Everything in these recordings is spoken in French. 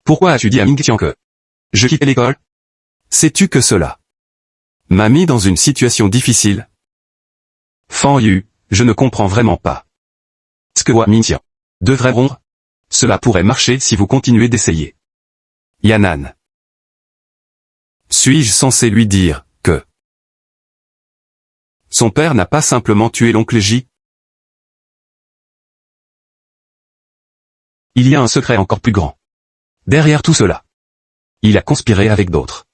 Pourquoi as-tu dit à Ming-Tian que je quittais l'école? Sais-tu que cela m'a mis dans une situation difficile? Fan Yu, je ne comprends vraiment pas. Ce que Ming-Tian devrait rompre? Cela pourrait marcher si vous continuez d'essayer. Yan'an. Suis-je censé lui dire que son père n'a pas simplement tué l'oncle J? Il y a un secret encore plus grand. Derrière tout cela, il a conspiré avec d'autres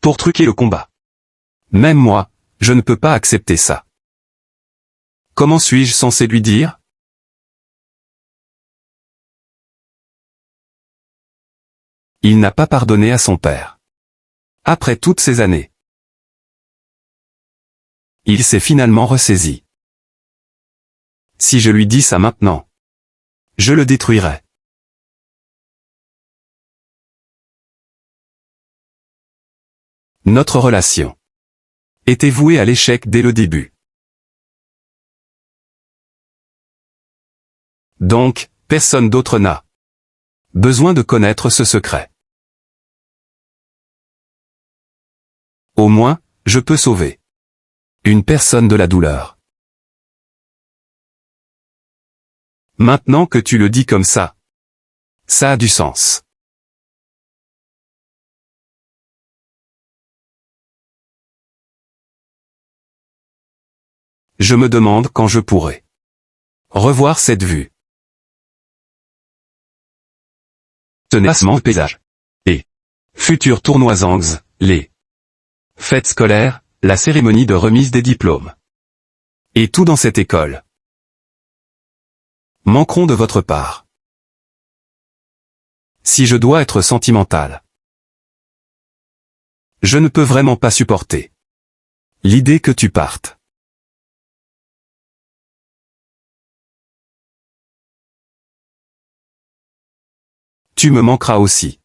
pour truquer le combat. Même moi, je ne peux pas accepter ça. Comment suis-je censé lui dire? Il n'a pas pardonné à son père. Après toutes ces années, il s'est finalement ressaisi. Si je lui dis ça maintenant, je le détruirai. Notre relation était vouée à l'échec dès le début. Donc, personne d'autre n'a besoin de connaître ce secret. Au moins, je peux sauver une personne de la douleur. Maintenant que tu le dis comme ça a du sens. Je me demande quand je pourrai revoir cette vue. Ce n'est pas seulement le paysage. Et futurs tournois Zangs, les fêtes scolaires, la cérémonie de remise des diplômes. Et tout dans cette école manqueront de votre part. Si je dois être sentimental, je ne peux vraiment pas supporter l'idée que tu partes. Tu me manqueras aussi.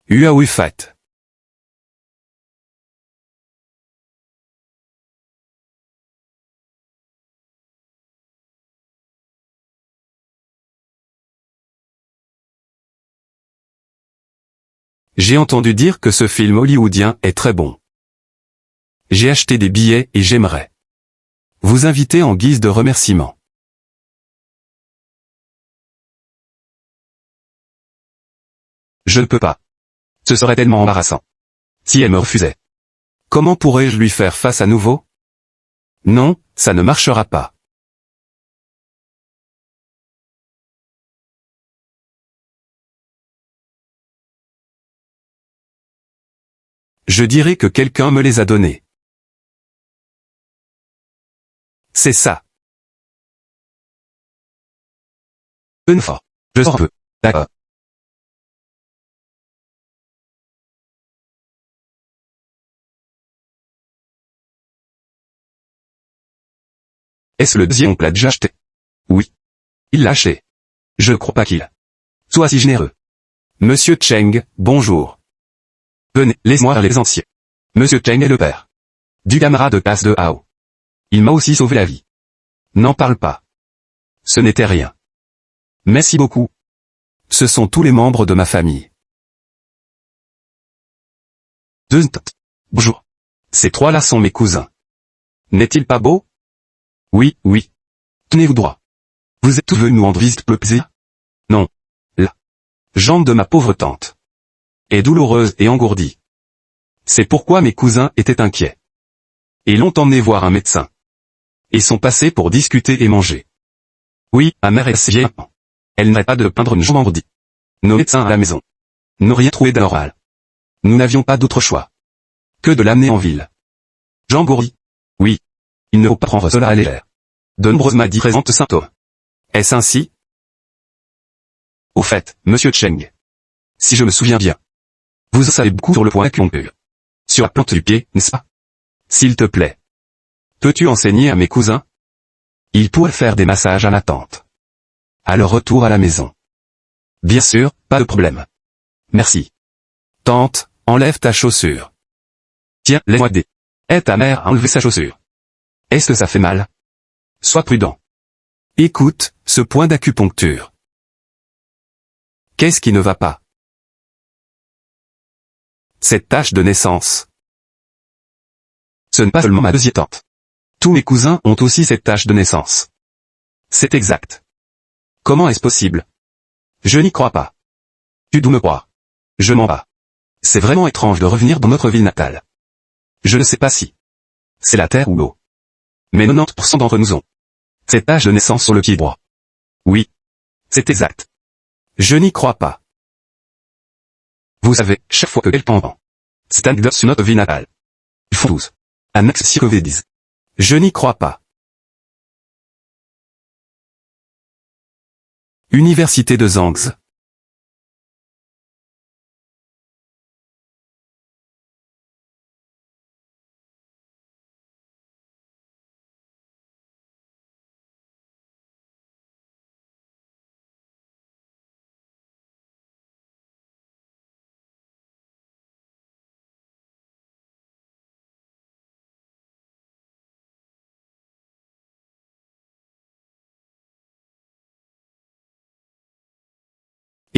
Uawifat. J'ai entendu dire que ce film hollywoodien est très bon. J'ai acheté des billets et j'aimerais vous inviter en guise de remerciement. Je ne peux pas. Ce serait tellement embarrassant. Si elle me refusait. Comment pourrais-je lui faire face à nouveau? Non, ça ne marchera pas. Je dirais que quelqu'un me les a donnés. C'est ça. Une fois. Je sors un peu. D'accord. Est-ce le deuxième plat déjà acheté? Oui. Il l'a acheté. Je ne crois pas qu'il soit si généreux. Monsieur Cheng, bonjour. Venez, laisse-moi les anciens. Monsieur Cheng est le père du camarade de classe de Hao. Il m'a aussi sauvé la vie. N'en parle pas. Ce n'était rien. Merci beaucoup. Ce sont tous les membres de ma famille. Bonjour. Ces trois-là sont mes cousins. N'est-il pas beau? Oui, oui. Tenez-vous droit. Vous êtes tous venus nous rendre visite pour le plaisir? Non. La jambe de ma pauvre tante est douloureuse et engourdie. C'est pourquoi mes cousins étaient inquiets. Et l'ont emmené voir un médecin. Et sont passés pour discuter et manger. Oui, ma mère est assez vieille. Elle n'arrête pas de peindre une jambe engourdie. Nos médecins à la maison n'ont rien trouvé d'anormal. Nous n'avions pas d'autre choix que de l'amener en ville. Jambe engourdie. Oui. Il ne faut pas prendre cela à la légère. De nombreuses maladies présentent symptômes. Est-ce ainsi? Au fait, monsieur Cheng. Si je me souviens bien. Vous en savez beaucoup sur le point acupuncture. Sur la plante du pied, n'est-ce pas? S'il te plaît. Peux-tu enseigner à mes cousins? Ils pourraient faire des massages à ma tante. À leur retour à la maison. Bien sûr, pas de problème. Merci. Tante, enlève ta chaussure. Tiens, laisse-moi aider. Aide ta mère à enlever sa chaussure. Est-ce que ça fait mal? Sois prudent. Écoute, ce point d'acupuncture. Qu'est-ce qui ne va pas? Cette tache de naissance. Ce n'est pas seulement ma deuxième tante. Tous mes cousins ont aussi cette tache de naissance. C'est exact. Comment est-ce possible? Je n'y crois pas. Tu dois me croire. Je mens pas. C'est vraiment étrange de revenir dans notre ville natale. Je ne sais pas si c'est la terre ou l'eau. Mais 90% d'entre nous ont cette tache de naissance sur le pied droit. Oui. C'est exact. Je n'y crois pas. Vous savez, chaque fois que quelqu'un entend cette anecdote sur notre ville natale, ils font tous un ex psychovédise. Je n'y crois pas. Université de Zangz.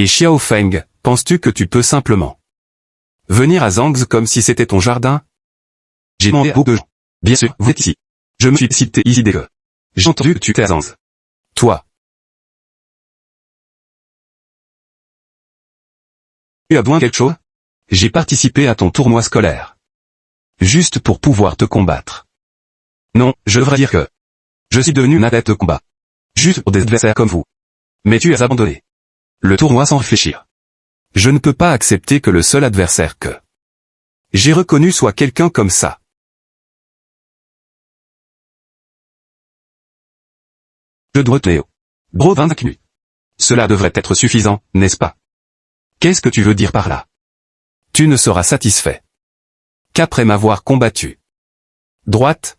Et Xiao Feng, penses-tu que tu peux simplement venir à Zangz comme si c'était ton jardin? J'ai demandé à beaucoup de gens. Bien sûr, vous êtes ici. Je me suis décidé ici dès que j'ai entendu que tu étais à Zangz. Toi. Tu as besoin de quelque chose? J'ai participé à ton tournoi scolaire. Juste pour pouvoir te combattre. Non, je devrais dire que je suis devenu un adepte de combat. Juste pour des adversaires comme vous. Mais tu as abandonné le tournoi sans réfléchir. Je ne peux pas accepter que le seul adversaire que j'ai reconnu soit quelqu'un comme ça. Je dois te Bro 25 minutes. Cela devrait être suffisant, n'est-ce pas? Qu'est-ce que tu veux dire par là? Tu ne seras satisfait qu'après m'avoir combattu. Droite.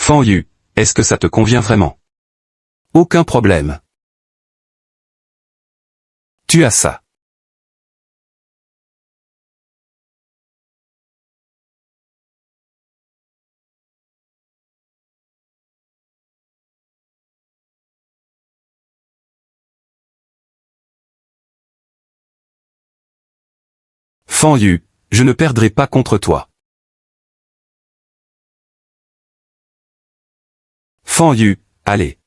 Fan Yu, est-ce que ça te convient vraiment? Aucun problème. Tu as ça. Fan Yu, je ne perdrai pas contre toi. Fan Yu, allez.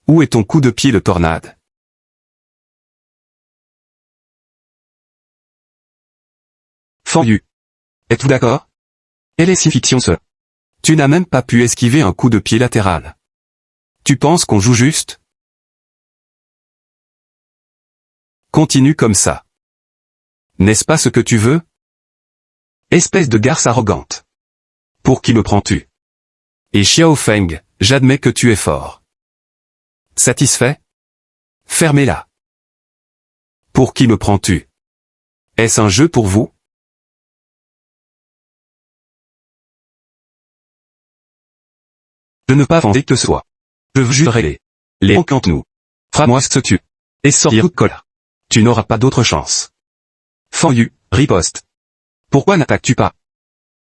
Où est ton coup de pied de tornade? Fan Yu. Êtes-vous d'accord? Elle est si fiction ce. Tu n'as même pas pu esquiver un coup de pied latéral. Tu penses qu'on joue juste? Continue comme ça. N'est-ce pas ce que tu veux? Espèce de garce arrogante. Pour qui me prends-tu? Et Xiao Feng, j'admets que tu es fort. Satisfait? Fermez-la. Pour qui me prends-tu? Est-ce un jeu pour vous? Je ne pas penser que ce soit. Je veux juste régler les entre nous. Frappe-moi ce que tu et sortir toute colère. Tu n'auras pas d'autre chance. Fan Yu, riposte. Pourquoi n'attaques-tu pas?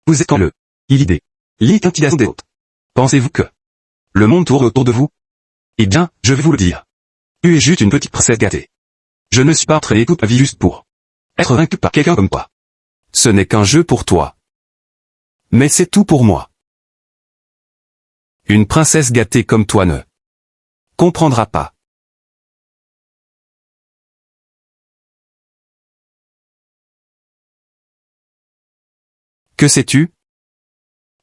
Vous êtes quand le l'idée, l'intimidation des autres. Pensez-vous que le monde tourne autour de vous? Eh bien, je vais vous le dire. Tu es juste une petite princesse gâtée. Je ne suis pas entraîné toute ma vie juste pour être vaincu par quelqu'un comme toi. Ce n'est qu'un jeu pour toi. Mais c'est tout pour moi. Une princesse gâtée comme toi ne comprendra pas. Que sais-tu?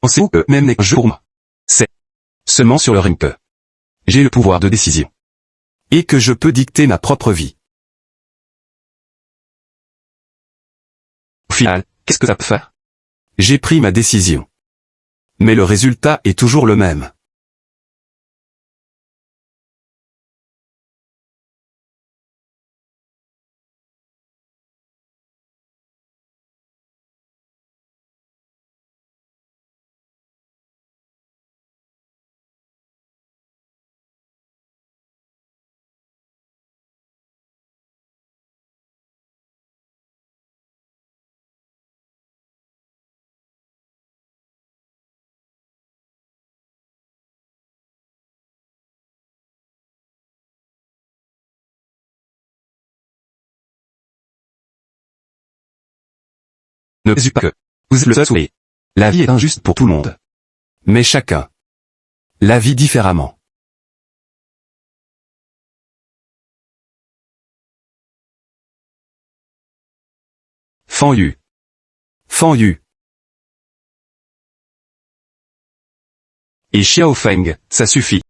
Pensez-vous que même n'est qu'un jeu pour moi? C'est seulement sur le ring que j'ai le pouvoir de décision. Et que je peux dicter ma propre vie. Au final, qu'est-ce que ça peut faire? J'ai pris ma décision. Mais le résultat est toujours le même. Ne suis pas que. Vous êtes le seul souhait. La vie est injuste pour tout le monde. Mais chacun la vit différemment. Fan Yu. Fan Yu. Et Xiao Feng, ça suffit.